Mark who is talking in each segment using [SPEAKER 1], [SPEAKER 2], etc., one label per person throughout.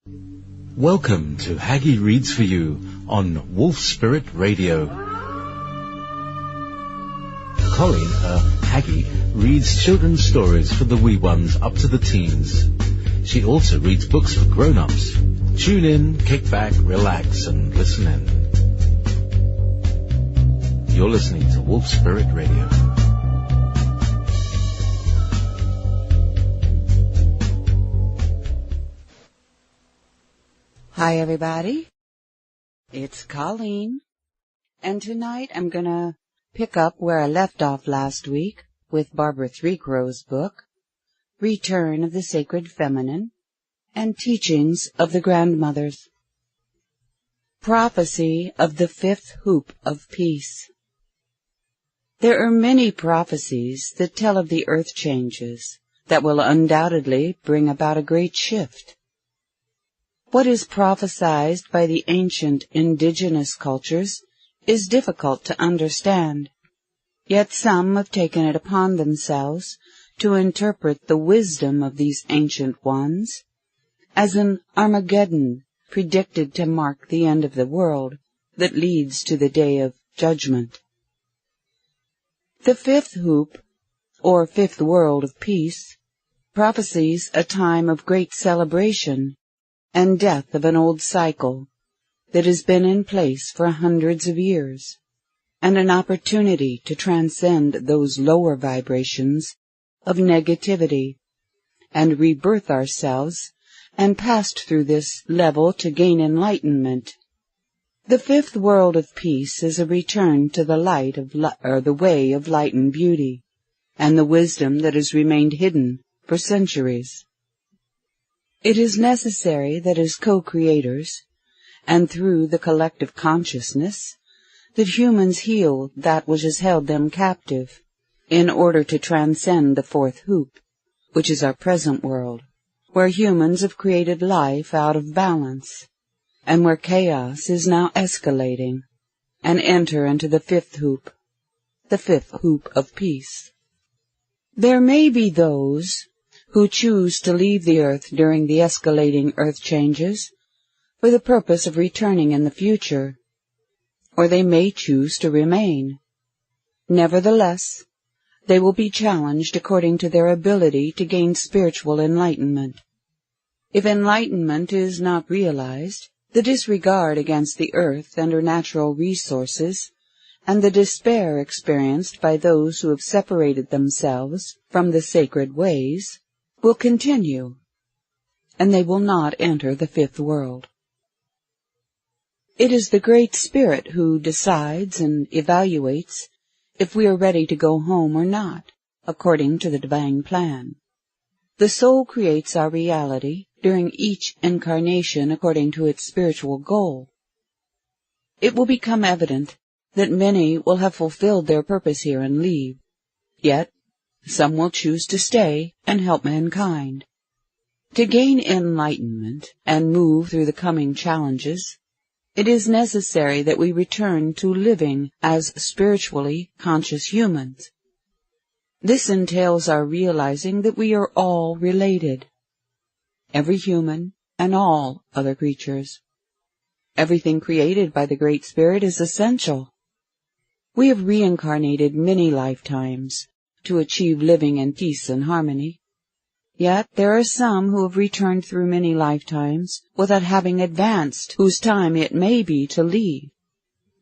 [SPEAKER 1] Welcome to Haggie Reads for You on Wolf Spirit Radio. Colleen, Haggie, reads children's stories for the wee ones up to the teens. She also reads books for grown-ups. Tune in, kick back, relax, and listen in. You're listening to Wolf Spirit Radio.
[SPEAKER 2] Hi, everybody. It's Colleen, and tonight I'm going to pick up where I left off last week with Barbara Threecrow's book, Return of the Sacred Feminine and Teachings of the Grandmothers. Prophecy of the Fifth Hoop of Peace. There are many prophecies that tell of the earth changes that will undoubtedly bring about a great shift. What is prophesied by the ancient indigenous cultures is difficult to understand, yet some have taken it upon themselves to interpret the wisdom of these ancient ones as an Armageddon predicted to mark the end of the world that leads to the day of judgment. The fifth hoop, or fifth world of peace, prophesies a time of great celebration and death of an old cycle that has been in place for hundreds of years, and an opportunity to transcend those lower vibrations of negativity and rebirth ourselves and pass through this level to gain enlightenment. The fifth world of peace is a return to the light of the way of light and beauty, and the wisdom that has remained hidden for centuries. It is necessary that as co-creators, and through the collective consciousness, that humans heal that which has held them captive, in order to transcend the fourth hoop, which is our present world, where humans have created life out of balance, and where chaos is now escalating, and enter into the fifth hoop of peace. There may be those who choose to leave the earth during the escalating earth changes for the purpose of returning in the future, or they may choose to remain. Nevertheless, they will be challenged according to their ability to gain spiritual enlightenment. If enlightenment is not realized, the disregard against the earth and her natural resources, and the despair experienced by those who have separated themselves from the sacred ways, will continue, and they will not enter the fifth world. It is the Great Spirit who decides and evaluates if we are ready to go home or not, according to the divine plan. The soul creates our reality during each incarnation according to its spiritual goal. It will become evident that many will have fulfilled their purpose here and leave, yet some will choose to stay and help mankind. To gain enlightenment and move through the coming challenges, it is necessary that we return to living as spiritually conscious humans. This entails our realizing that we are all related, every human and all other creatures. Everything created by the Great Spirit is essential. We have reincarnated many lifetimes to achieve living in peace and harmony. Yet there are some who have returned through many lifetimes without having advanced, whose time it may be to leave.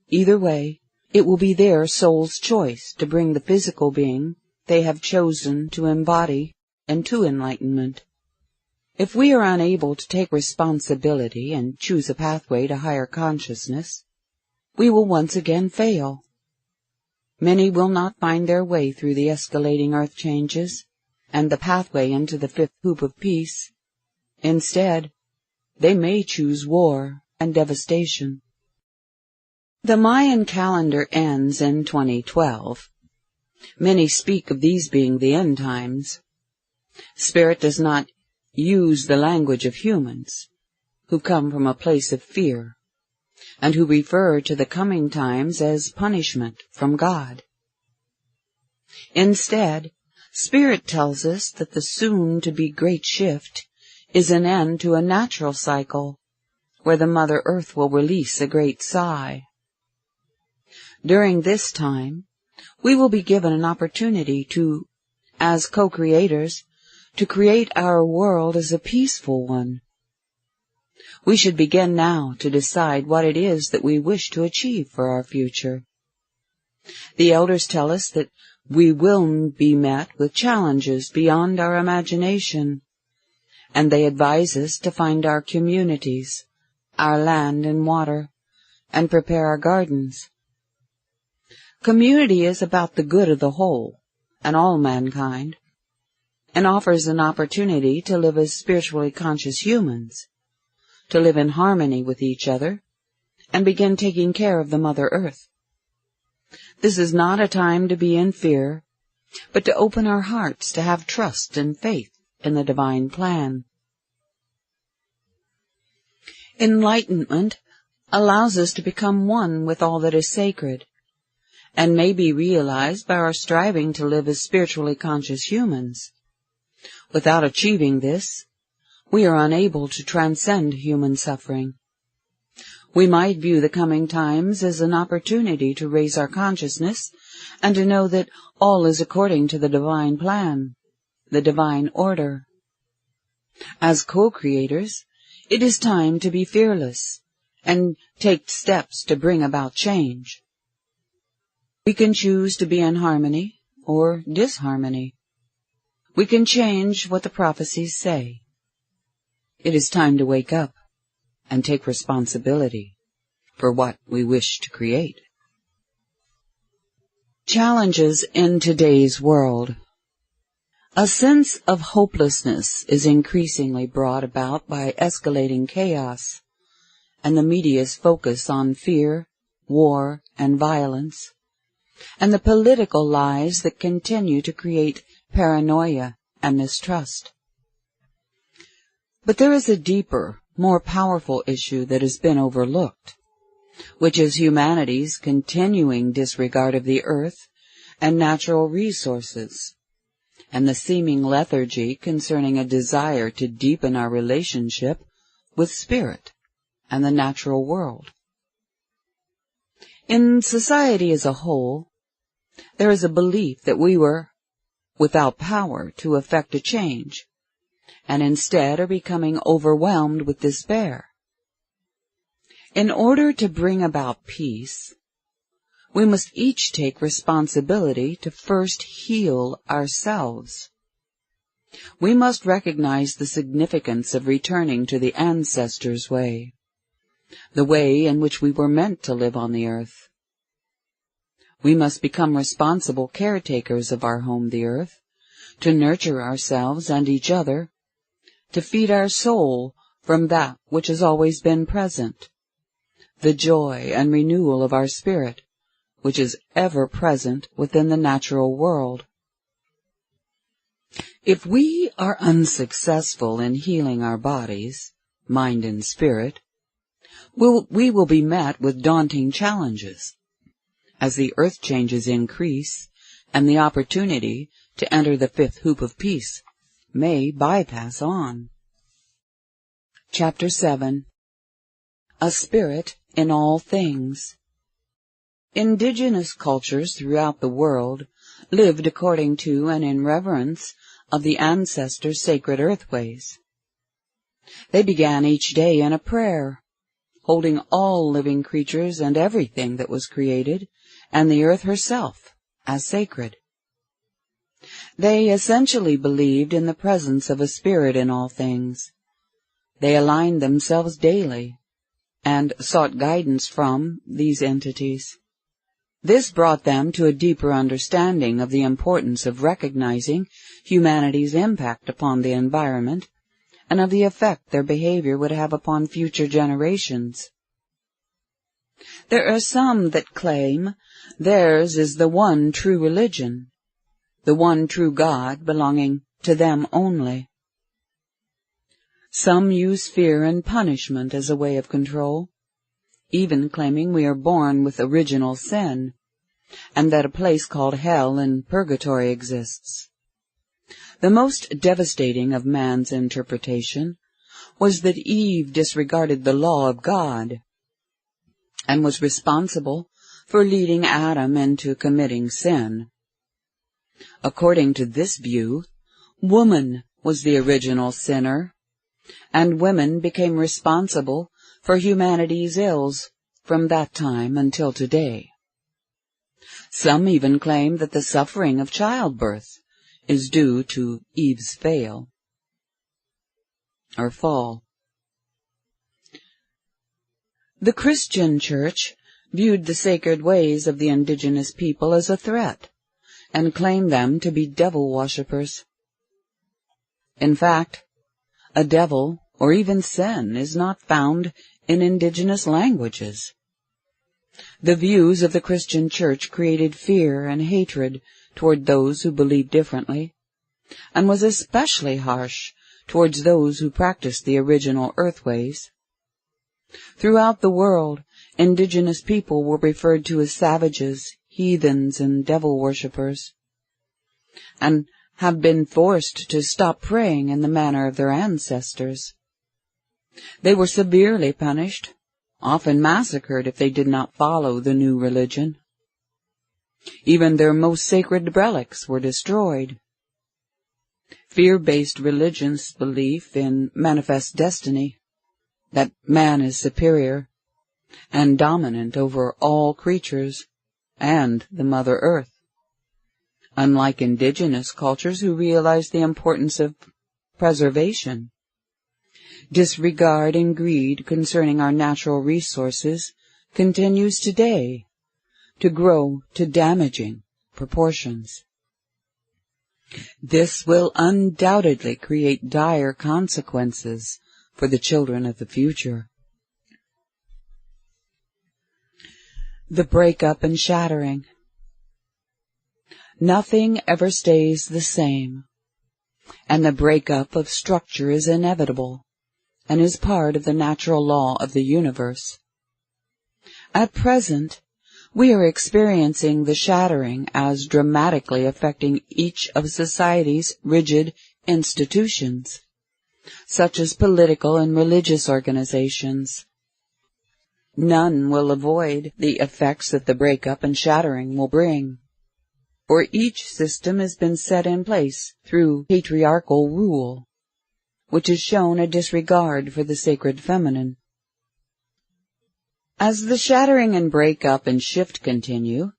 [SPEAKER 2] Either way, it will be their soul's choice to bring the physical being they have chosen to embody into enlightenment. If we are unable to take responsibility and choose a pathway to higher consciousness, we will once again fail. Many will not find their way through the escalating earth changes and the pathway into the fifth hoop of peace. Instead, they may choose war and devastation. The Mayan calendar ends in 2012. Many speak of these being the end times. Spirit does not use the language of humans, who come from a place of fear, and who refer to the coming times as punishment from God. Instead, Spirit tells us that the soon-to-be great shift is an end to a natural cycle, where the Mother Earth will release a great sigh. During this time, we will be given an opportunity to, as co-creators, to create our world as a peaceful one. We should begin now to decide what it is that we wish to achieve for our future. The elders tell us that we will be met with challenges beyond our imagination, and they advise us to find our communities, our land and water, and prepare our gardens. Community is about the good of the whole and all mankind, and offers an opportunity to live as spiritually conscious humans, to live in harmony with each other, and begin taking care of the Mother Earth. This is not a time to be in fear, but to open our hearts to have trust and faith in the divine plan. Enlightenment allows us to become one with all that is sacred, and may be realized by our striving to live as spiritually conscious humans. Without achieving this, we are unable to transcend human suffering. We might view the coming times as an opportunity to raise our consciousness and to know that all is according to the divine plan, the divine order. As co-creators, it is time to be fearless and take steps to bring about change. We can choose to be in harmony or disharmony. We can change what the prophecies say. It is time to wake up and take responsibility for what we wish to create. Challenges in today's world. A sense of hopelessness is increasingly brought about by escalating chaos and the media's focus on fear, war, and violence, and the political lies that continue to create paranoia and mistrust. But there is a deeper, more powerful issue that has been overlooked, which is humanity's continuing disregard of the earth and natural resources, and the seeming lethargy concerning a desire to deepen our relationship with spirit and the natural world. In society as a whole, there is a belief that we were without power to effect a change, and instead are becoming overwhelmed with despair. In order to bring about peace, we must each take responsibility to first heal ourselves. We must recognize the significance of returning to the ancestors' way, the way in which we were meant to live on the earth. We must become responsible caretakers of our home, the earth, to nurture ourselves and each other, to feed our soul from that which has always been present, the joy and renewal of our spirit, which is ever present within the natural world. If we are unsuccessful in healing our bodies, mind and spirit, we will be met with daunting challenges as the earth changes increase and the opportunity to enter the fifth hoop of peace may bypass on. Chapter 7. A Spirit in All Things. Indigenous cultures throughout the world lived according to and in reverence of the ancestors' sacred earthways. They began each day in a prayer, holding all living creatures and everything that was created, and the earth herself, as sacred. They essentially believed in the presence of a spirit in all things. They aligned themselves daily and sought guidance from these entities. This brought them to a deeper understanding of the importance of recognizing humanity's impact upon the environment and of the effect their behavior would have upon future generations. There are some that claim theirs is the one true religion, the one true God belonging to them only. Some use fear and punishment as a way of control, even claiming we are born with original sin, and that a place called hell and purgatory exists. The most devastating of man's interpretation was that Eve disregarded the law of God and was responsible for leading Adam into committing sin. According to this view, woman was the original sinner, and women became responsible for humanity's ills from that time until today. Some even claim that the suffering of childbirth is due to Eve's fall. The Christian Church viewed the sacred ways of the indigenous people as a threat and claimed them to be devil worshippers. In fact, a devil or even sin is not found in indigenous languages. The views of the Christian Church created fear and hatred toward those who believed differently, and was especially harsh towards those who practiced the original earthways. Throughout the world, indigenous people were referred to as savages, heathens, and devil worshippers, and have been forced to stop praying in the manner of their ancestors. They were severely punished, often massacred if they did not follow the new religion. Even their most sacred relics were destroyed. Fear-based religions' belief in manifest destiny, that man is superior and dominant over all creatures and the Mother Earth, unlike indigenous cultures who realize the importance of preservation. Disregard and greed concerning our natural resources continues today to grow to damaging proportions. This will undoubtedly create dire consequences for the children of the future. The breakup and shattering. Nothing ever stays the same, and the breakup of structure is inevitable and is part of the natural law of the universe. At present, we are experiencing the shattering as dramatically affecting each of society's rigid institutions, such as political and religious organizations. None will avoid the effects that the breakup and shattering will bring, for each system has been set in place through patriarchal rule, which has shown a disregard for the sacred feminine. As the shattering and breakup and shift continue,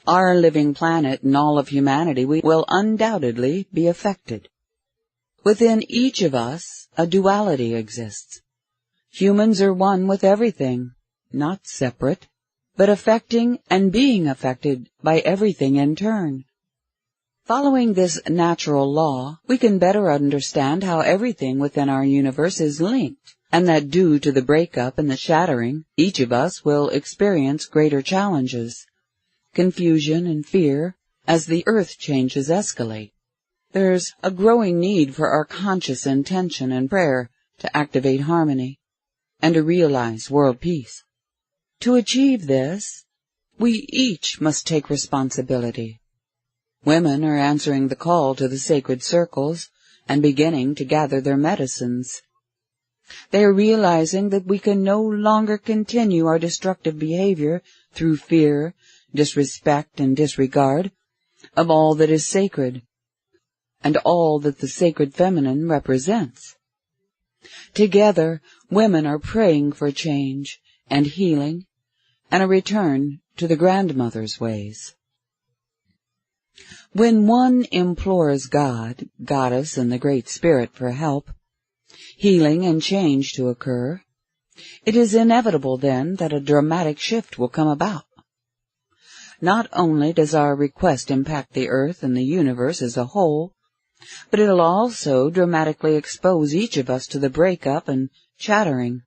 [SPEAKER 2] our living planet and all of humanity will undoubtedly be affected. Within each of us, a duality exists. Humans are one with everything, not separate, but affecting and being affected by everything in turn. Following this natural law, we can better understand how everything within our universe is linked, and that due to the breakup and the shattering, each of us will experience greater challenges, confusion and fear as the earth changes escalate. There's a growing need for our conscious intention and prayer to activate harmony and to realize world peace. To achieve this, we each must take responsibility. Women are answering the call to the sacred circles and beginning to gather their medicines. They are realizing that we can no longer continue our destructive behavior through fear, disrespect, and disregard of all that is sacred and all that the sacred feminine represents. Together, women are praying for change and healing and a return to the grandmother's ways. When one implores God, Goddess, and the Great Spirit for help, healing and change to occur, it is inevitable then that a dramatic shift will come about. Not only does our request impact the earth and the universe as a whole, but it'll also dramatically expose each of us to the breakup and shattering.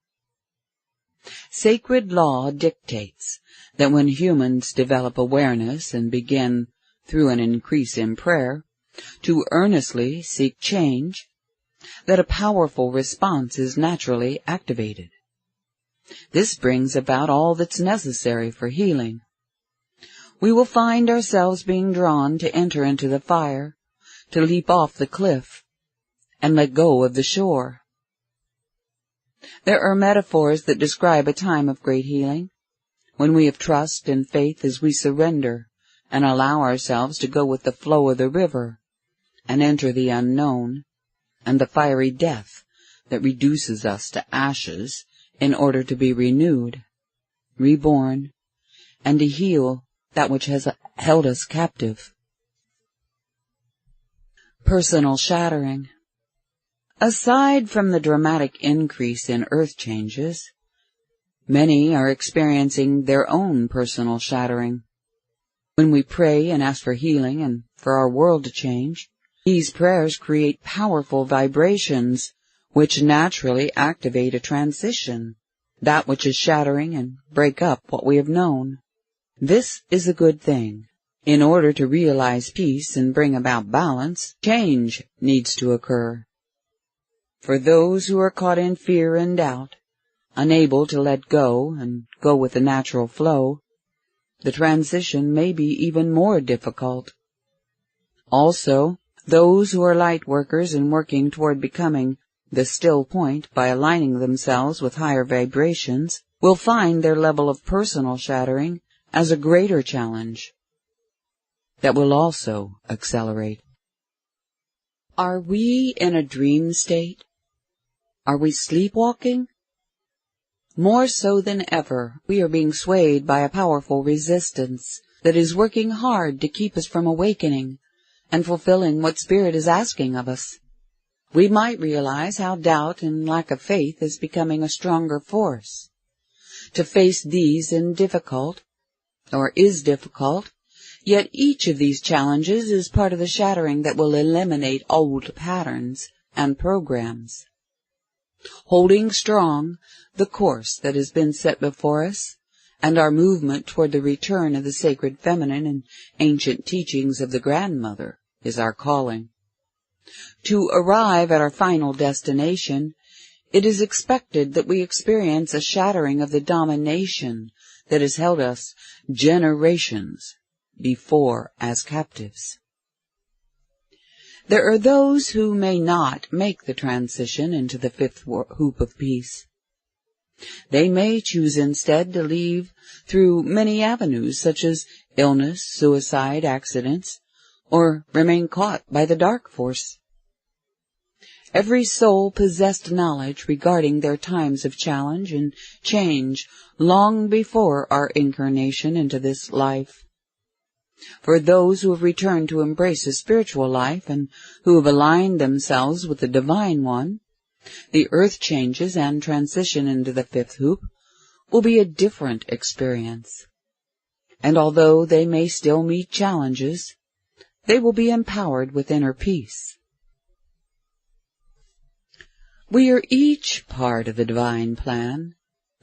[SPEAKER 2] Sacred law dictates that when humans develop awareness and begin, through an increase in prayer, to earnestly seek change, that a powerful response is naturally activated. This brings about all that's necessary for healing. We will find ourselves being drawn to enter into the fire, to leap off the cliff, and let go of the shore. There are metaphors that describe a time of great healing, when we have trust and faith as we surrender and allow ourselves to go with the flow of the river and enter the unknown and the fiery death that reduces us to ashes in order to be renewed, reborn, and to heal that which has held us captive. Personal shattering. Aside from the dramatic increase in earth changes, many are experiencing their own personal shattering. When we pray and ask for healing and for our world to change, these prayers create powerful vibrations which naturally activate a transition, that which is shattering and break up what we have known. This is a good thing. In order to realize peace and bring about balance, change needs to occur. For those who are caught in fear and doubt, unable to let go and go with the natural flow, the transition may be even more difficult. Also, those who are light workers and working toward becoming the still point by aligning themselves with higher vibrations will find their level of personal shattering as a greater challenge that will also accelerate. Are we in a dream state? Are we sleepwalking? More so than ever, we are being swayed by a powerful resistance that is working hard to keep us from awakening and fulfilling what Spirit is asking of us. We might realize how doubt and lack of faith is becoming a stronger force. To face these is difficult, yet each of these challenges is part of the shattering that will eliminate old patterns and programs. Holding strong the course that has been set before us and our movement toward the return of the sacred feminine and ancient teachings of the grandmother is our calling. To arrive at our final destination, it is expected that we experience a shattering of the domination that has held us generations before as captives. There are those who may not make the transition into the fifth hoop of peace. They may choose instead to leave through many avenues such as illness, suicide, accidents, or remain caught by the dark force. Every soul possessed knowledge regarding their times of challenge and change long before our incarnation into this life. For those who have returned to embrace a spiritual life and who have aligned themselves with the Divine One, the earth changes and transition into the fifth hoop will be a different experience. And although they may still meet challenges, they will be empowered with inner peace. We are each part of the divine plan,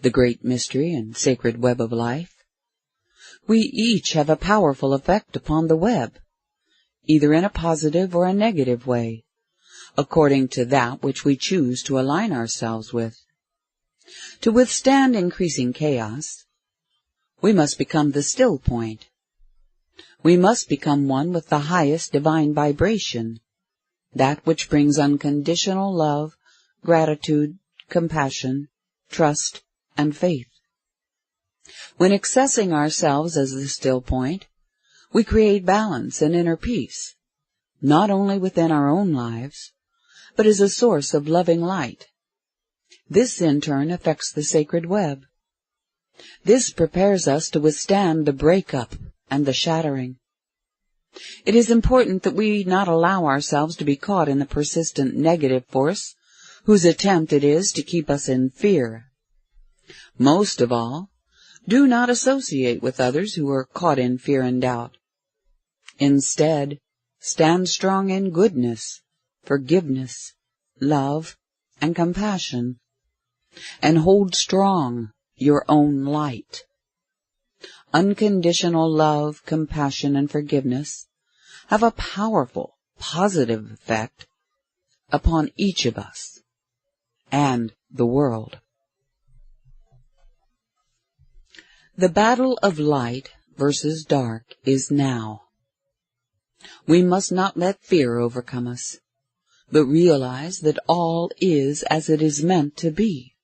[SPEAKER 2] the great mystery and sacred web of life. We each have a powerful effect upon the web, either in a positive or a negative way, according to that which we choose to align ourselves with. To withstand increasing chaos, we must become the still point. We must become one with the highest divine vibration, that which brings unconditional love, gratitude, compassion, trust, and faith. When accessing ourselves as the still point, we create balance and inner peace, not only within our own lives, but as a source of loving light. This in turn affects the sacred web. This prepares us to withstand the breakup and the shattering. It is important that we not allow ourselves to be caught in the persistent negative force whose attempt it is to keep us in fear. Most of all, do not associate with others who are caught in fear and doubt. Instead, stand strong in goodness, forgiveness, love, and compassion, and hold strong your own light. Unconditional love, compassion, and forgiveness have a powerful, positive effect upon each of us and the world. The battle of light versus dark is now. We must not let fear overcome us, but realize that all is as it is meant to be.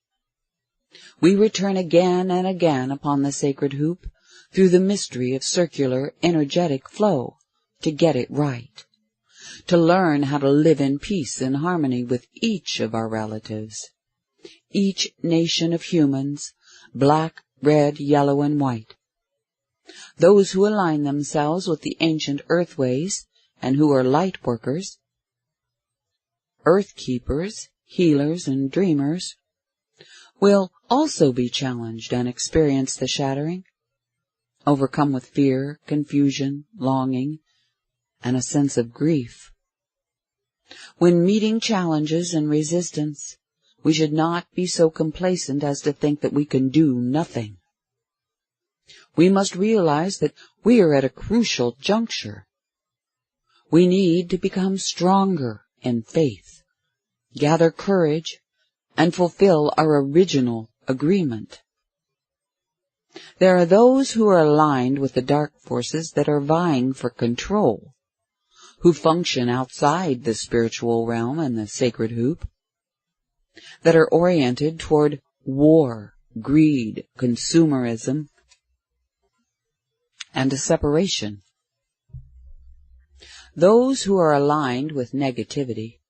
[SPEAKER 2] We return again and again upon the sacred hoop through the mystery of circular, energetic flow to get it right, to learn how to live in peace and harmony with each of our relatives, each nation of humans, black, red, yellow, and white, those who align themselves with the ancient earthways and who are light workers, earth keepers, healers, and dreamers, will also be challenged and experience the shattering, overcome with fear, confusion, longing, and a sense of grief. When meeting challenges and resistance, we should not be so complacent as to think that we can do nothing. We must realize that we are at a crucial juncture. We need to become stronger in faith, gather courage, and fulfill our original agreement. There are those who are aligned with the dark forces that are vying for control, who function outside the spiritual realm and the sacred hoop, that are oriented toward war, greed, consumerism, and a separation. Those who are aligned with negativity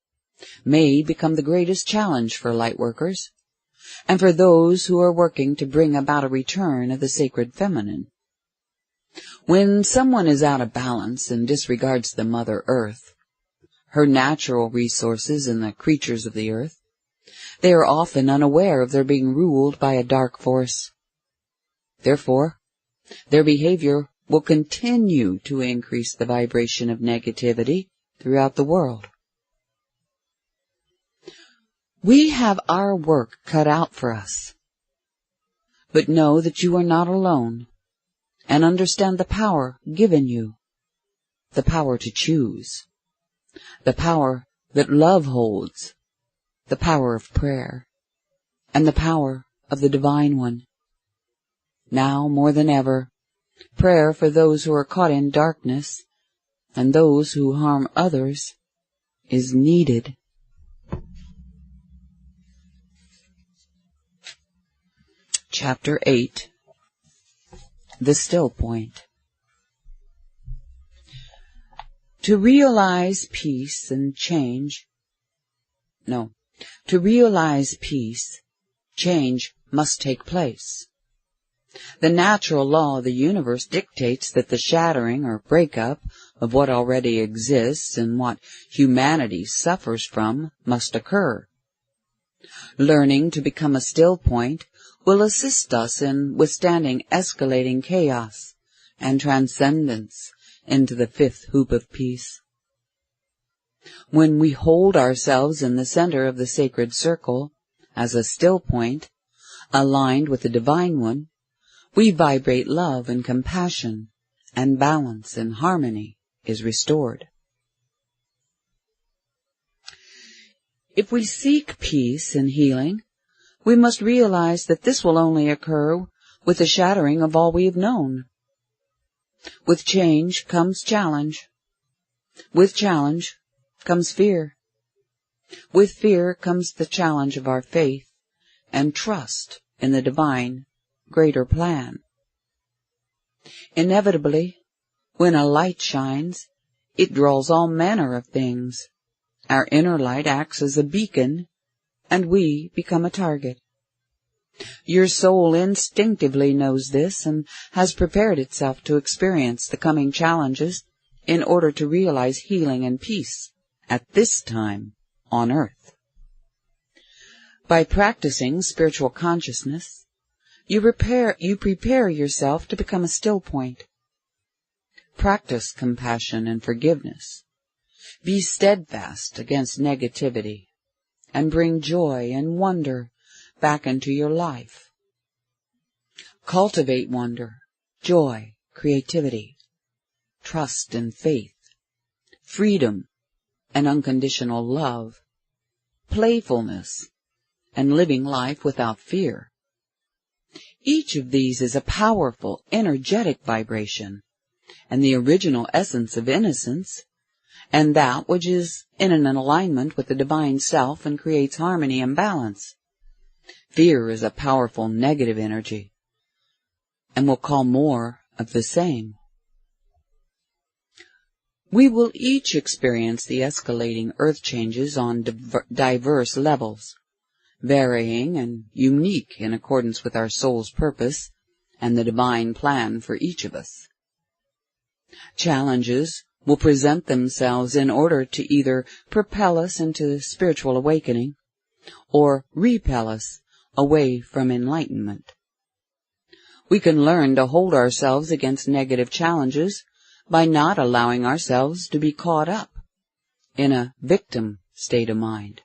[SPEAKER 2] may become the greatest challenge for lightworkers, and for those who are working to bring about a return of the sacred feminine. When someone is out of balance and disregards the Mother Earth, her natural resources and the creatures of the earth, they are often unaware of their being ruled by a dark force. Therefore, their behavior will continue to increase the vibration of negativity throughout the world. We have our work cut out for us, but know that you are not alone, and understand the power given you, the power to choose, the power that love holds, the power of prayer, and the power of the Divine One. Now, more than ever, prayer for those who are caught in darkness and those who harm others is needed. Chapter 8. The Still Point. To realize peace, change must take place. The natural law of the universe dictates that the shattering or breakup of what already exists and what humanity suffers from must occur. Learning to become a still point will assist us in withstanding escalating chaos and transcendence into the fifth hoop of peace. When we hold ourselves in the center of the sacred circle as a still point, aligned with the Divine One, we vibrate love and compassion, and balance and harmony is restored. If we seek peace and healing, we must realize that this will only occur with the shattering of all we have known. With change comes challenge. With challenge comes fear. With fear comes the challenge of our faith and trust in the divine, greater plan. Inevitably, when a light shines, it draws all manner of things. Our inner light acts as a beacon, and we become a target. Your soul instinctively knows this and has prepared itself to experience the coming challenges in order to realize healing and peace at this time on earth. By practicing spiritual consciousness, you prepare yourself to become a still point. Practice compassion and forgiveness. Be steadfast against negativity, and bring joy and wonder back into your life. Cultivate wonder, joy, creativity, trust and faith, freedom and unconditional love, playfulness, and living life without fear. Each of these is a powerful, energetic vibration, and the original essence of innocence, and that which is in an alignment with the divine self and creates harmony and balance. Fear is a powerful negative energy, and will call more of the same. We will each experience the escalating earth changes on diverse levels, varying and unique in accordance with our soul's purpose and the divine plan for each of us. Challenges will present themselves in order to either propel us into spiritual awakening or repel us away from enlightenment. We can learn to hold ourselves against negative challenges by not allowing ourselves to be caught up in a victim state of mind.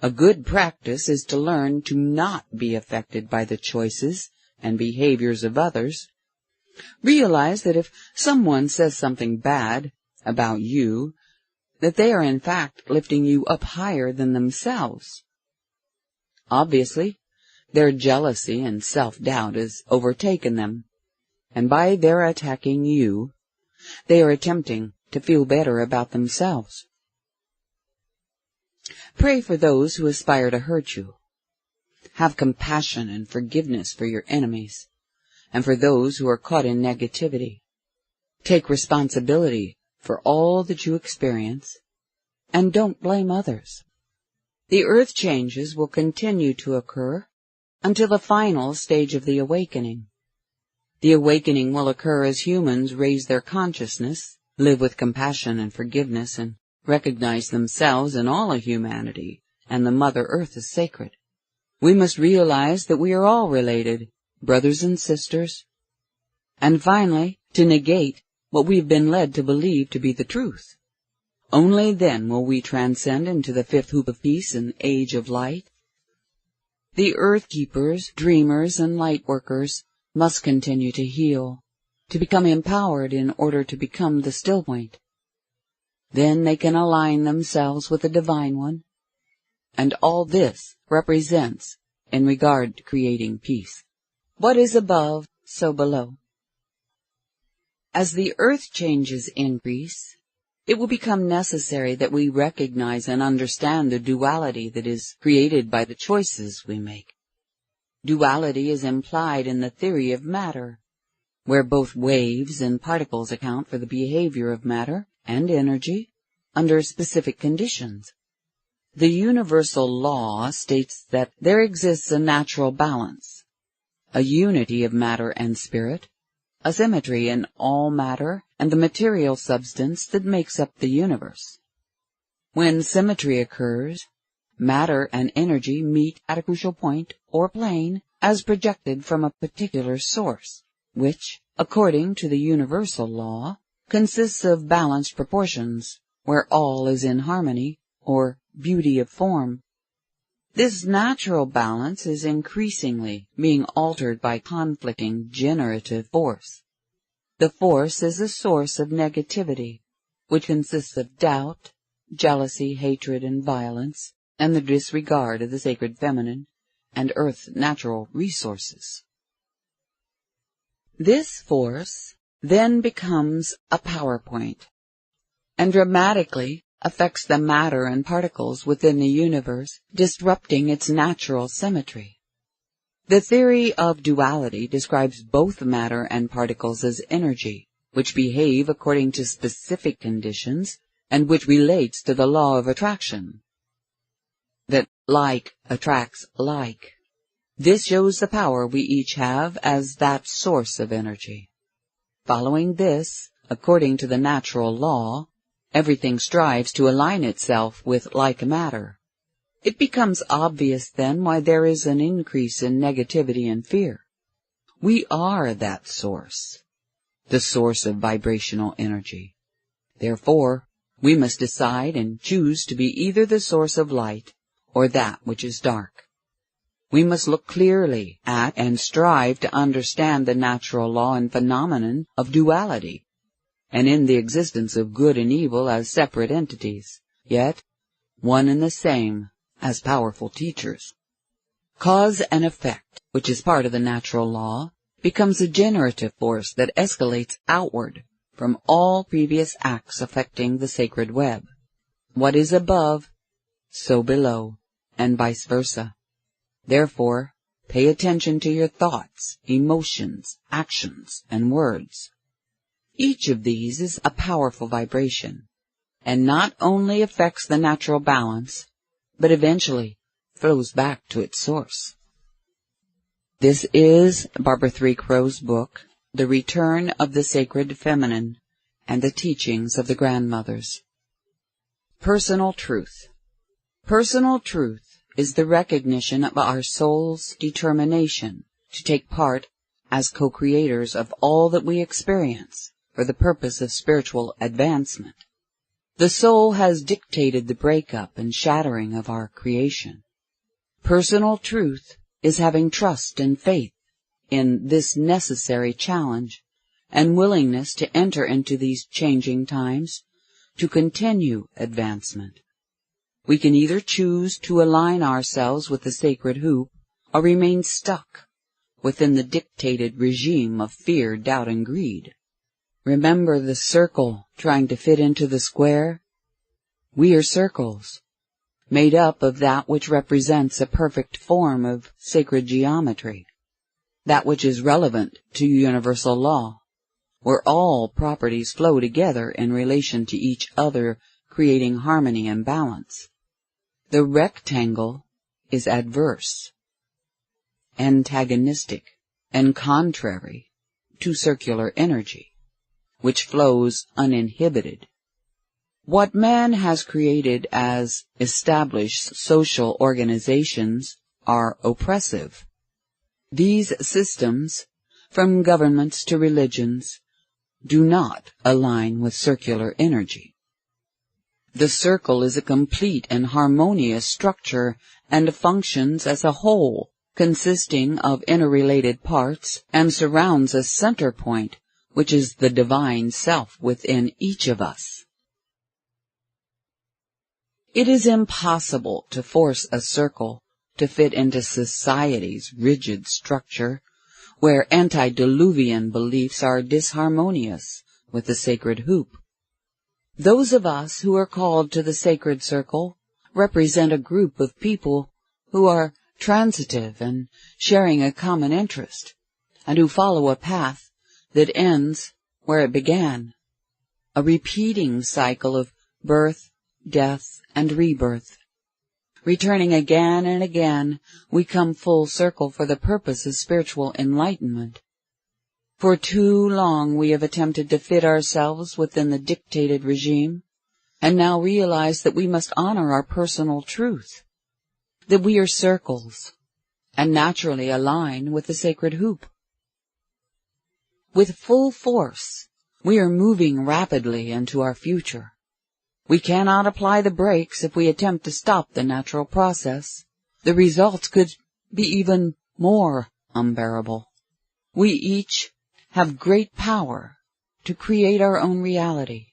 [SPEAKER 2] A good practice is to learn to not be affected by the choices and behaviors of others. Realize that if someone says something bad about you, that they are in fact lifting you up higher than themselves. Obviously, their jealousy and self-doubt has overtaken them, and by their attacking you, they are attempting to feel better about themselves. Pray for those who aspire to hurt you. Have compassion and forgiveness for your enemies, and for those who are caught in negativity. Take responsibility for all that you experience, and don't blame others. The earth changes will continue to occur until the final stage of the awakening. The awakening will occur as humans raise their consciousness, live with compassion and forgiveness, and recognize themselves and all of humanity, and the Mother Earth as sacred. We must realize that we are all related, brothers and sisters, and finally, to negate what we've been led to believe to be the truth. Only then will we transcend into the fifth hoop of peace and age of light. The earth keepers, dreamers, and light workers must continue to heal, to become empowered in order to become the still point. Then they can align themselves with the Divine One, and all this represents in regard to creating peace. What is above, so below. As the earth changes increase, it will become necessary that we recognize and understand the duality that is created by the choices we make. Duality is implied in the theory of matter, where both waves and particles account for the behavior of matter and energy under specific conditions. The universal law states that there exists a natural balance, a unity of matter and spirit, a symmetry in all matter and the material substance that makes up the universe. When symmetry occurs, matter and energy meet at a crucial point or plane as projected from a particular source, which, according to the universal law, consists of balanced proportions, where all is in harmony or beauty of form. This natural balance is increasingly being altered by conflicting generative force. The force is a source of negativity, which consists of doubt, jealousy, hatred, and violence, and the disregard of the sacred feminine and earth's natural resources. This force then becomes a power point, and dramatically affects the matter and particles within the universe, disrupting its natural symmetry. The theory of duality describes both matter and particles as energy, which behave according to specific conditions and which relates to the law of attraction, that like attracts like. This shows the power we each have as that source of energy. Following this, according to the natural law, everything strives to align itself with like matter. It becomes obvious then why there is an increase in negativity and fear. We are that source, the source of vibrational energy. Therefore, we must decide and choose to be either the source of light or that which is dark. We must look clearly at and strive to understand the natural law and phenomenon of duality, and in the existence of good and evil as separate entities, yet one and the same as powerful teachers. Cause and effect, which is part of the natural law, becomes a generative force that escalates outward from all previous acts affecting the sacred web. What is above, so below, and vice versa. Therefore, pay attention to your thoughts, emotions, actions, and words. Each of these is a powerful vibration, and not only affects the natural balance, but eventually flows back to its source. This is Barbara Threecrow's book, The Return of the Sacred Feminine and the Teachings of the Grandmothers. Personal Truth. Personal truth is the recognition of our soul's determination to take part as co-creators of all that we experience for the purpose of spiritual advancement. The soul has dictated the breakup and shattering of our creation. Personal truth is having trust and faith in this necessary challenge and willingness to enter into these changing times to continue advancement. We can either choose to align ourselves with the sacred hoop or remain stuck within the dictated regime of fear, doubt, and greed. Remember the circle trying to fit into the square? We are circles, made up of that which represents a perfect form of sacred geometry, that which is relevant to universal law, where all properties flow together in relation to each other, creating harmony and balance. The rectangle is adverse, antagonistic, and contrary to circular energy, which flows uninhibited. What man has created as established social organizations are oppressive. These systems, from governments to religions, do not align with circular energy. The circle is a complete and harmonious structure and functions as a whole, consisting of interrelated parts, and surrounds a center point, which is the divine self within each of us. It is impossible to force a circle to fit into society's rigid structure, where antediluvian beliefs are disharmonious with the sacred hoop. Those of us who are called to the sacred circle represent a group of people who are transitive and sharing a common interest, and who follow a path that ends where it began, a repeating cycle of birth, death, and rebirth. Returning again and again, we come full circle for the purpose of spiritual enlightenment. For too long we have attempted to fit ourselves within the dictated regime, and now realize that we must honor our personal truth, that we are circles, and naturally align with the sacred hoop. With full force, we are moving rapidly into our future. We cannot apply the brakes if we attempt to stop the natural process. The results could be even more unbearable. We each have great power to create our own reality,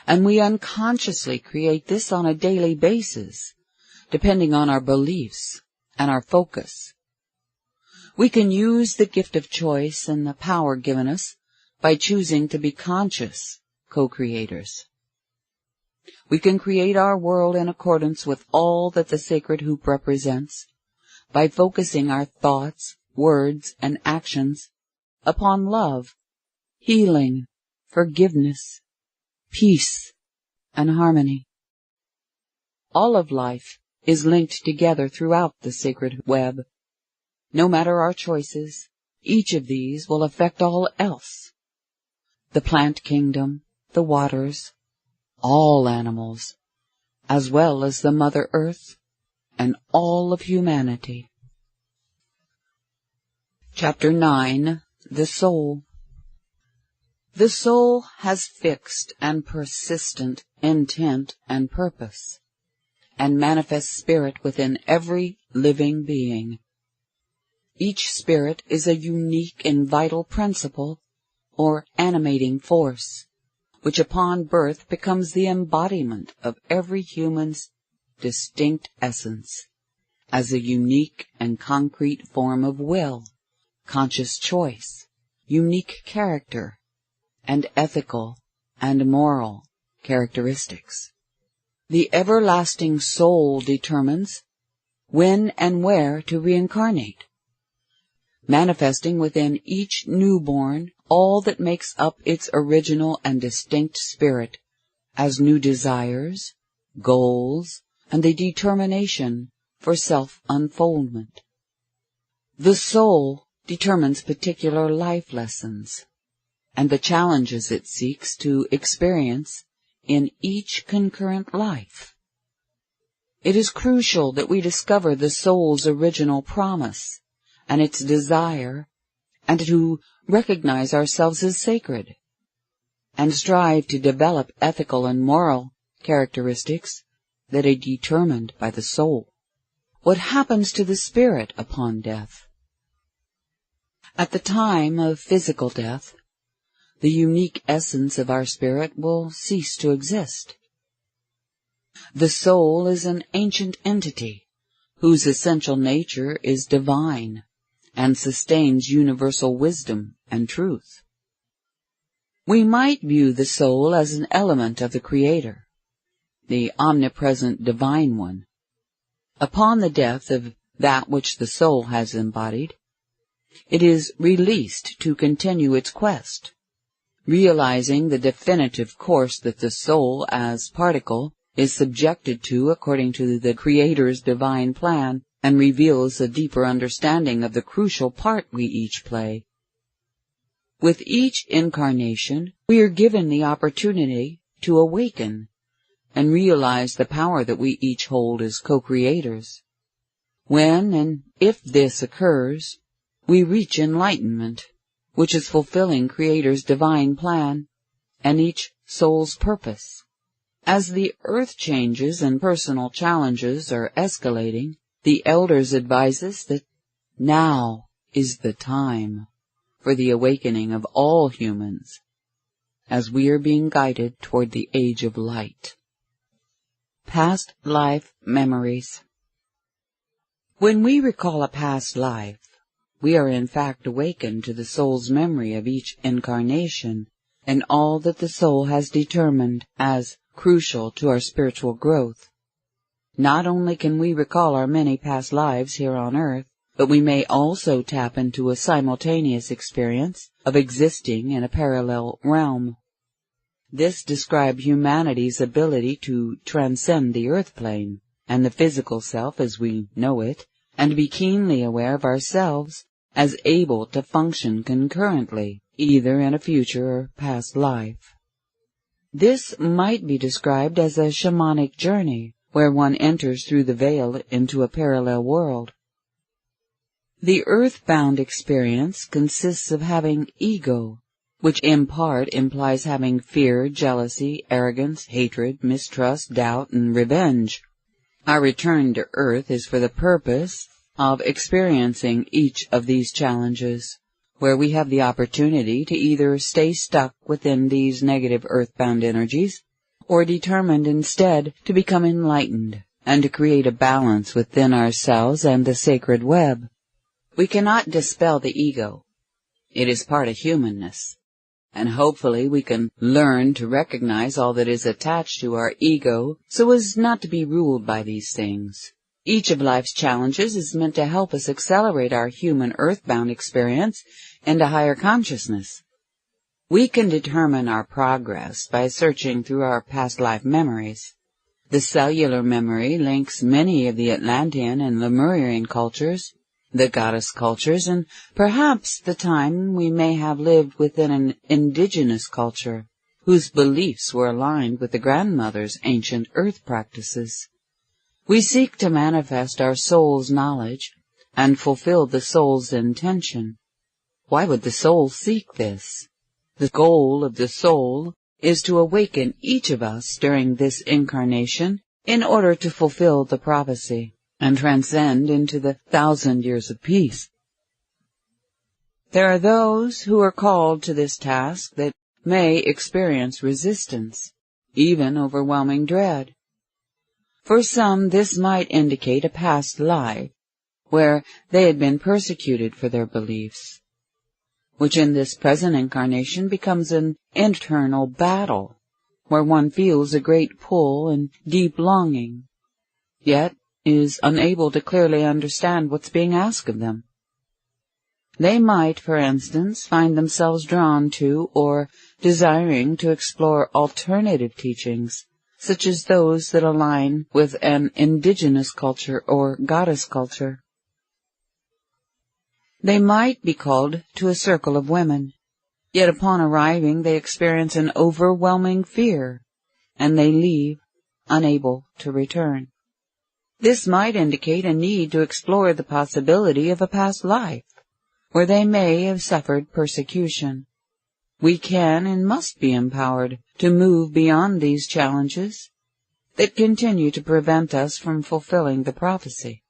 [SPEAKER 2] and we unconsciously create this on a daily basis, depending on our beliefs and our focus. We can use the gift of choice and the power given us by choosing to be conscious co-creators. We can create our world in accordance with all that the sacred hoop represents by focusing our thoughts, words, and actions upon love, healing, forgiveness, peace, and harmony. All of life is linked together throughout the sacred web. No matter our choices, each of these will affect all else. The plant kingdom, the waters, all animals, as well as the Mother Earth and all of humanity. Chapter 9. The Soul. The soul has fixed and persistent intent and purpose, and manifests spirit within every living being. Each spirit is a unique and vital principle, or animating force, which upon birth becomes the embodiment of every human's distinct essence, as a unique and concrete form of will, conscious choice, unique character, and ethical and moral characteristics. The everlasting soul determines when and where to reincarnate, manifesting within each newborn all that makes up its original and distinct spirit as new desires, goals, and the determination for self-unfoldment. The soul determines particular life lessons and the challenges it seeks to experience in each concurrent life. It is crucial that we discover the soul's original promise and its desire, and to recognize ourselves as sacred, and strive to develop ethical and moral characteristics that are determined by the soul. What happens to the spirit upon death? At the time of physical death, the unique essence of our spirit will cease to exist. The soul is an ancient entity whose essential nature is divine and sustains universal wisdom and truth. We might view the soul as an element of the Creator, the omnipresent Divine One. Upon the death of that which the soul has embodied, it is released to continue its quest, realizing the definitive course that the soul as particle is subjected to according to the Creator's divine plan, and reveals a deeper understanding of the crucial part we each play. With each incarnation, we are given the opportunity to awaken and realize the power that we each hold as co-creators. When and if this occurs, we reach enlightenment, which is fulfilling Creator's divine plan and each soul's purpose. As the earth changes and personal challenges are escalating, the elders advise us that now is the time for the awakening of all humans, as we are being guided toward the age of light. Past life memories. When we recall a past life, we are in fact awakened to the soul's memory of each incarnation and all that the soul has determined as crucial to our spiritual growth. Not only can we recall our many past lives here on earth, but we may also tap into a simultaneous experience of existing in a parallel realm. This describes humanity's ability to transcend the earth plane and the physical self as we know it, and to be keenly aware of ourselves as able to function concurrently, either in a future or past life. This might be described as a shamanic journey, where one enters through the veil into a parallel world. The earthbound experience consists of having ego, which in part implies having fear, jealousy, arrogance, hatred, mistrust, doubt, and revenge. Our return to earth is for the purpose of experiencing each of these challenges, where we have the opportunity to either stay stuck within these negative earthbound energies, or determined instead to become enlightened and to create a balance within ourselves and the sacred web. We cannot dispel the ego. It is part of humanness, and hopefully we can learn to recognize all that is attached to our ego so as not to be ruled by these things. Each of life's challenges is meant to help us accelerate our human earthbound experience into higher consciousness. We can determine our progress by searching through our past life memories. The cellular memory links many of the Atlantean and Lemurian cultures, the goddess cultures, and perhaps the time we may have lived within an indigenous culture, whose beliefs were aligned with the grandmother's ancient earth practices. We seek to manifest our soul's knowledge and fulfill the soul's intention. Why would the soul seek this? The goal of the soul is to awaken each of us during this incarnation in order to fulfill the prophecy and transcend into the 1,000 years of peace. There are those who are called to this task that may experience resistance, even overwhelming dread. For some, this might indicate a past life where they had been persecuted for their beliefs, which in this present incarnation becomes an internal battle, where one feels a great pull and deep longing. Yet, is unable to clearly understand what's being asked of them. They might, for instance, find themselves drawn to or desiring to explore alternative teachings, such as those that align with an indigenous culture or goddess culture. They might be called to a circle of women, yet upon arriving they experience an overwhelming fear, and they leave, unable to return. This might indicate a need to explore the possibility of a past life, where they may have suffered persecution. We can and must be empowered to move beyond these challenges that continue to prevent us from fulfilling the prophecy.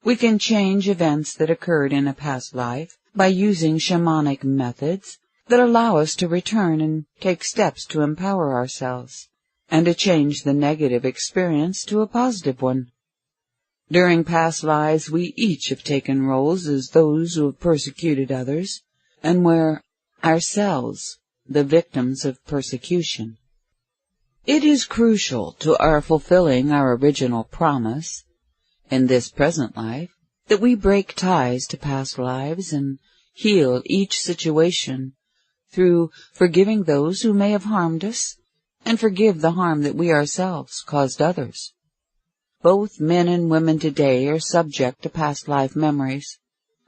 [SPEAKER 2] We can change events that occurred in a past life by using shamanic methods that allow us to return and take steps to empower ourselves, and to change the negative experience to a positive one. During past lives, we each have taken roles as those who have persecuted others, and were ourselves the victims of persecution. It is crucial to our fulfilling our original promise, in this present life, that we break ties to past lives and heal each situation through forgiving those who may have harmed us, and forgive the harm that we ourselves caused others. Both men and women today are subject to past life memories,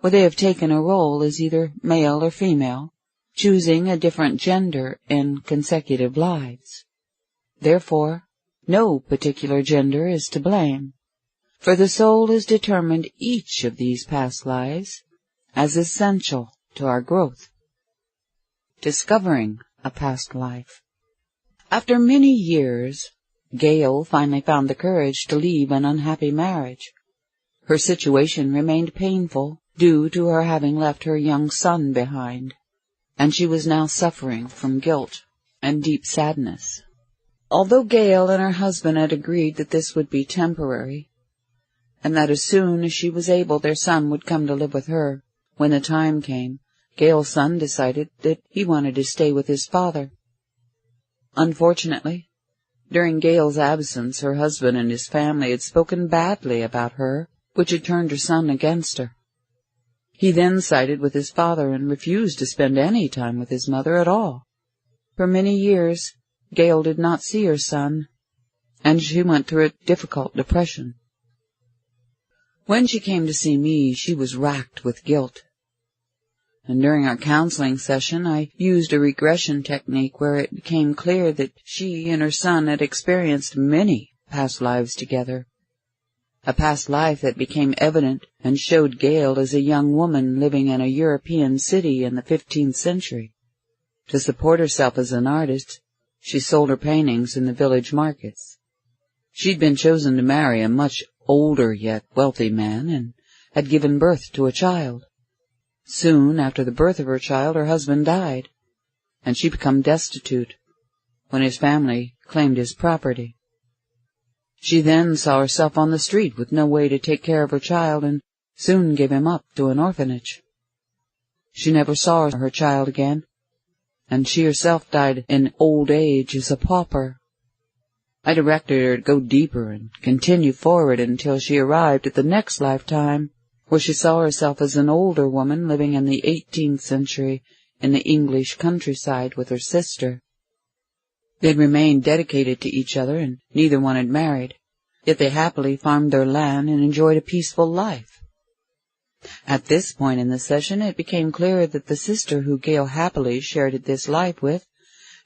[SPEAKER 2] where they have taken a role as either male or female, choosing a different gender in consecutive lives. Therefore, no particular gender is to blame, for the soul has determined each of these past lives as essential to our growth. Discovering a past life. After many years, Gail finally found the courage to leave an unhappy marriage. Her situation remained painful due to her having left her young son behind, and she was now suffering from guilt and deep sadness. Although Gail and her husband had agreed that this would be temporary, and that as soon as she was able their son would come to live with her, when the time came, Gail's son decided that he wanted to stay with his father. Unfortunately, during Gail's absence, her husband and his family had spoken badly about her, which had turned her son against her. He then sided with his father and refused to spend any time with his mother at all. For many years, Gail did not see her son, and she went through a difficult depression. When she came to see me, she was racked with guilt. And during our counseling session, I used a regression technique where it became clear that she and her son had experienced many past lives together. A past life that became evident and showed Gail as a young woman living in a European city in the 15th century. To support herself as an artist, she sold her paintings in the village markets. She'd been chosen to marry a much older yet wealthy man and had given birth to a child. Soon after the birth of her child, her husband died, and she became destitute when his family claimed his property. She then saw herself on the street with no way to take care of her child and soon gave him up to an orphanage. She never saw her child again, and she herself died in old age as a pauper. I directed her to go deeper and continue forward until she arrived at the next lifetime, where she saw herself as an older woman living in the 18th century in the English countryside with her sister. They had remained dedicated to each other, and neither one had married, yet they happily farmed their land and enjoyed a peaceful life. At this point in the session, it became clear that the sister who Gail happily shared this life with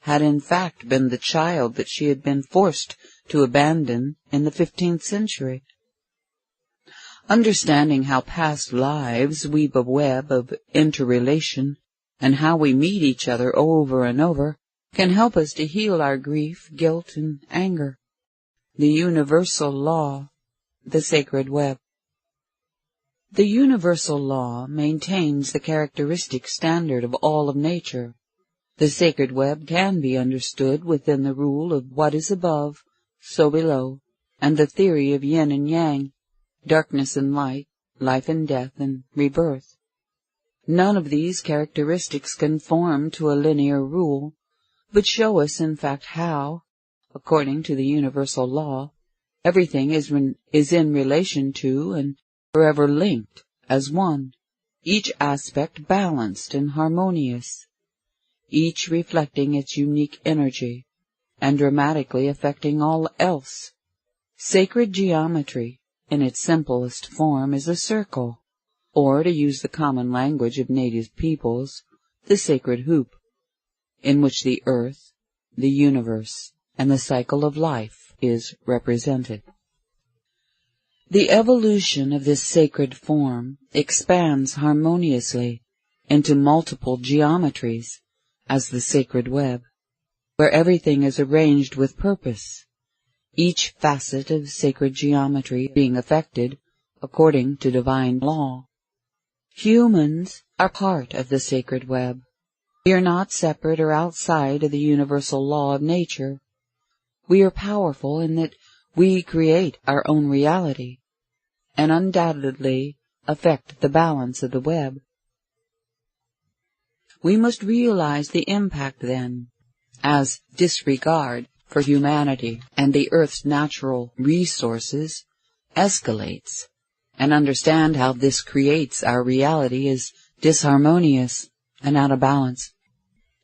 [SPEAKER 2] had in fact been the child that she had been forced to abandon in the 15th century. Understanding how past lives weave a web of interrelation and how we meet each other over and over can help us to heal our grief, guilt, and anger. The universal law, the sacred web. The universal law maintains the characteristic standard of all of nature. The sacred web can be understood within the rule of what is above, so below, and the theory of yin and yang, darkness and light, life and death, and rebirth. None of these characteristics conform to a linear rule, but show us in fact how, according to the universal law, Everything is in relation to and forever linked as one, each aspect balanced and harmonious, each reflecting its unique energy and dramatically affecting all else. Sacred geometry, in its simplest form, is a circle, or, to use the common language of native peoples, the sacred hoop, in which the earth, the universe, and the cycle of life is represented. The evolution of this sacred form expands harmoniously into multiple geometries as the sacred web, where everything is arranged with purpose, each facet of sacred geometry being affected according to divine law. Humans are part of the sacred web. We are not separate or outside of the universal law of nature. We are powerful in that we create our own reality and undoubtedly affect the balance of the web. We must realize the impact, then, as disregard for humanity and the Earth's natural resources escalates, and understand how this creates our reality as disharmonious and out of balance.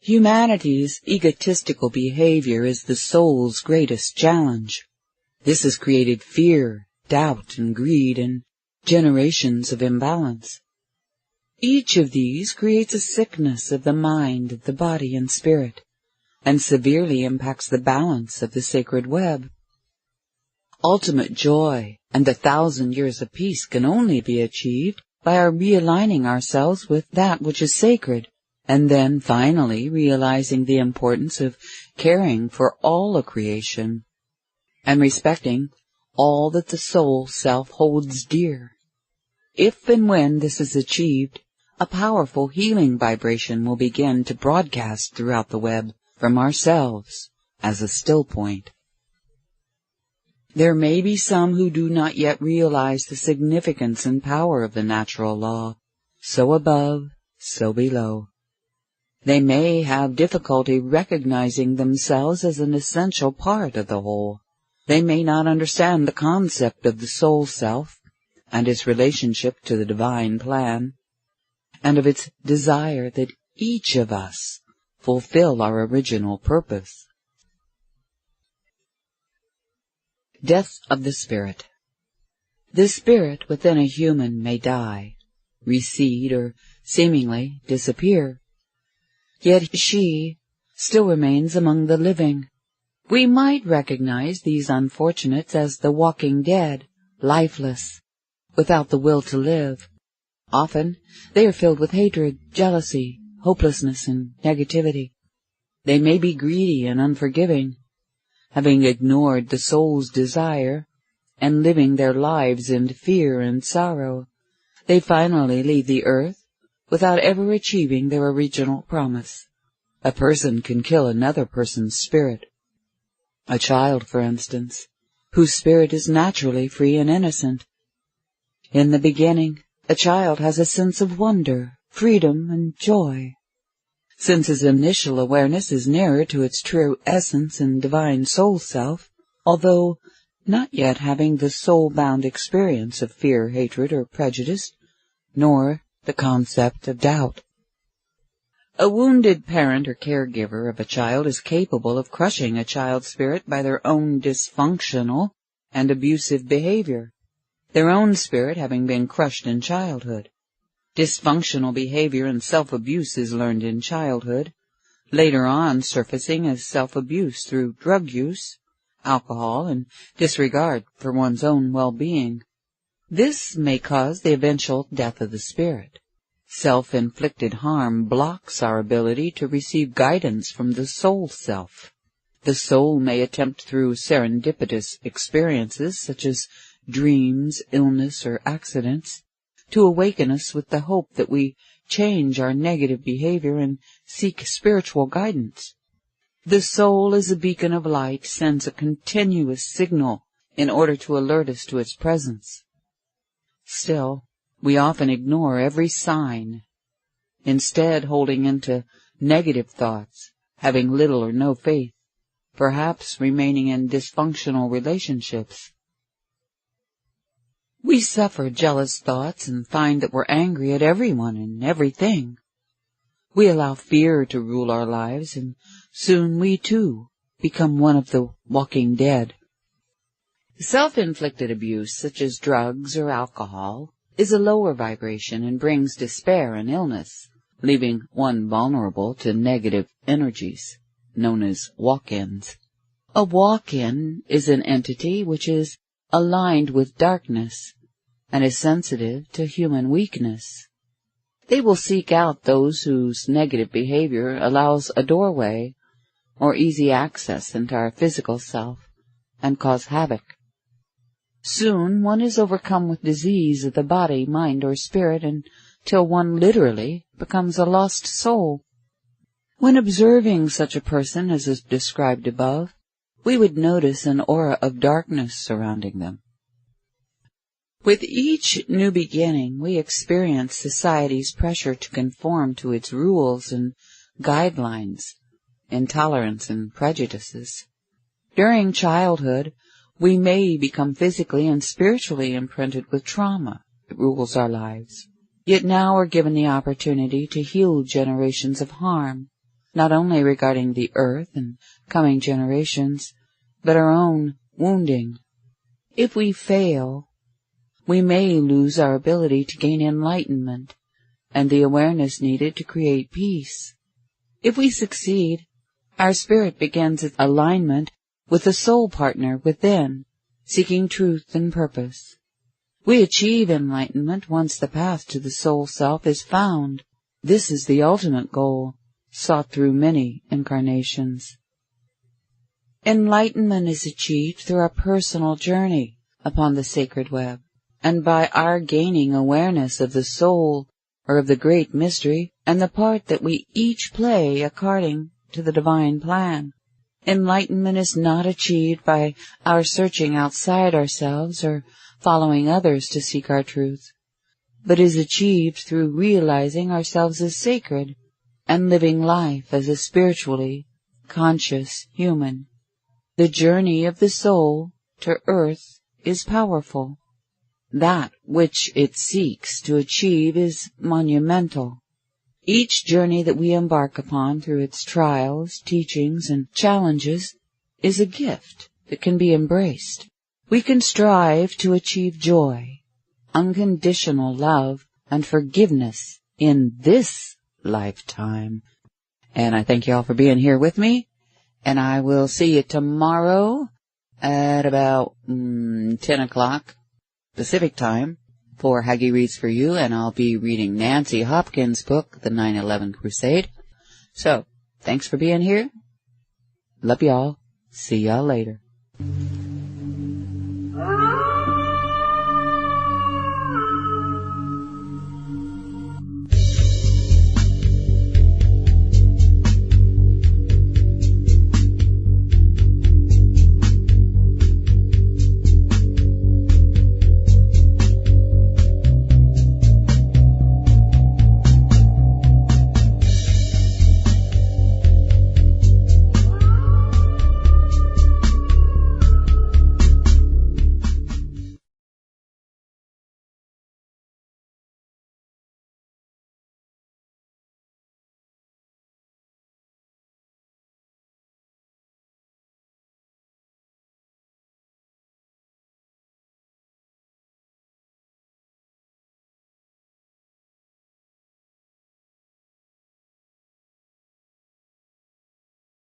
[SPEAKER 2] Humanity's egotistical behavior is the soul's greatest challenge. This has created fear, doubt, and greed, and generations of imbalance. Each of these creates a sickness of the mind, the body, and spirit, and severely impacts the balance of the sacred web. Ultimate joy and the 1,000 years of peace can only be achieved by our realigning ourselves with that which is sacred, and then finally realizing the importance of caring for all of creation and respecting all that the soul self holds dear. If and when this is achieved, a powerful healing vibration will begin to broadcast throughout the web from ourselves as a still point. There may be some who do not yet realize the significance and power of the natural law, so above, so below. They may have difficulty recognizing themselves as an essential part of the whole. They may not understand the concept of the soul self and its relationship to the divine plan, and of its desire that each of us fulfill our original purpose. Death of the spirit. The spirit within a human may die, recede, or seemingly disappear. Yet she still remains among the living. We might recognize these unfortunates as the walking dead, lifeless, without the will to live. Often they are filled with hatred, jealousy, hopelessness, and negativity. They may be greedy and unforgiving, having ignored the soul's desire and living their lives in fear and sorrow. They finally leave the earth without ever achieving their original promise. A person can kill another person's spirit. A child, for instance, whose spirit is naturally free and innocent. In the beginning, a child has a sense of wonder, freedom, and joy. Since his initial awareness is nearer to its true essence and divine soul self, although not yet having the soul-bound experience of fear, hatred, or prejudice, nor the concept of doubt. A wounded parent or caregiver of a child is capable of crushing a child's spirit by their own dysfunctional and abusive behavior, their own spirit having been crushed in childhood. Dysfunctional behavior and self-abuse is learned in childhood, later on surfacing as self-abuse through drug use, alcohol, and disregard for one's own well-being. This may cause the eventual death of the spirit. Self-inflicted harm blocks our ability to receive guidance from the soul self. The soul may attempt through serendipitous experiences such as dreams, illness, or accidents to awaken us with the hope that we change our negative behavior and seek spiritual guidance. The soul, as a beacon of light, sends a continuous signal in order to alert us to its presence. Still, we often ignore every sign, instead holding into negative thoughts, having little or no faith, perhaps remaining in dysfunctional relationships, We suffer jealous thoughts and find that we're angry at everyone and everything. We allow fear to rule our lives, and soon we, too, become one of the walking dead. Self-inflicted abuse, such as drugs or alcohol, is a lower vibration and brings despair and illness, leaving one vulnerable to negative energies, known as walk-ins. A walk-in is an entity which is aligned with darkness and is sensitive to human weakness. They will seek out those whose negative behavior allows a doorway or easy access into our physical self and cause havoc. Soon one is overcome with disease of the body, mind, or spirit until one literally becomes a lost soul. When observing such a person as is described above, we would notice an aura of darkness surrounding them. With each new beginning, we experience society's pressure to conform to its rules and guidelines, intolerance and prejudices. During childhood, we may become physically and spiritually imprinted with trauma that rules our lives, yet now are given the opportunity to heal generations of harm, not only regarding the earth and coming generations, but our own wounding. If we fail, we may lose our ability to gain enlightenment and the awareness needed to create peace. If we succeed, our spirit begins its alignment with the soul partner within, seeking truth and purpose. We achieve enlightenment once the path to the soul self is found. This is the ultimate goal, sought through many incarnations. Enlightenment is achieved through our personal journey upon the sacred web, and by our gaining awareness of the soul or of the great mystery and the part that we each play according to the divine plan. Enlightenment is not achieved by our searching outside ourselves or following others to seek our truth, but is achieved through realizing ourselves as sacred and living life as a spiritually conscious human. The journey of the soul to earth is powerful. That which it seeks to achieve is monumental. Each journey that we embark upon through its trials, teachings, and challenges is a gift that can be embraced. We can strive to achieve joy, unconditional love, and forgiveness in this lifetime. And I thank you all for being here with me, and I will see you tomorrow at about 10 o'clock Pacific time for Haggy Reads for You, and I'll be reading Nancy Hopkins' book, The 9/11 Crusade. So, thanks for being here. Love y'all. See y'all later.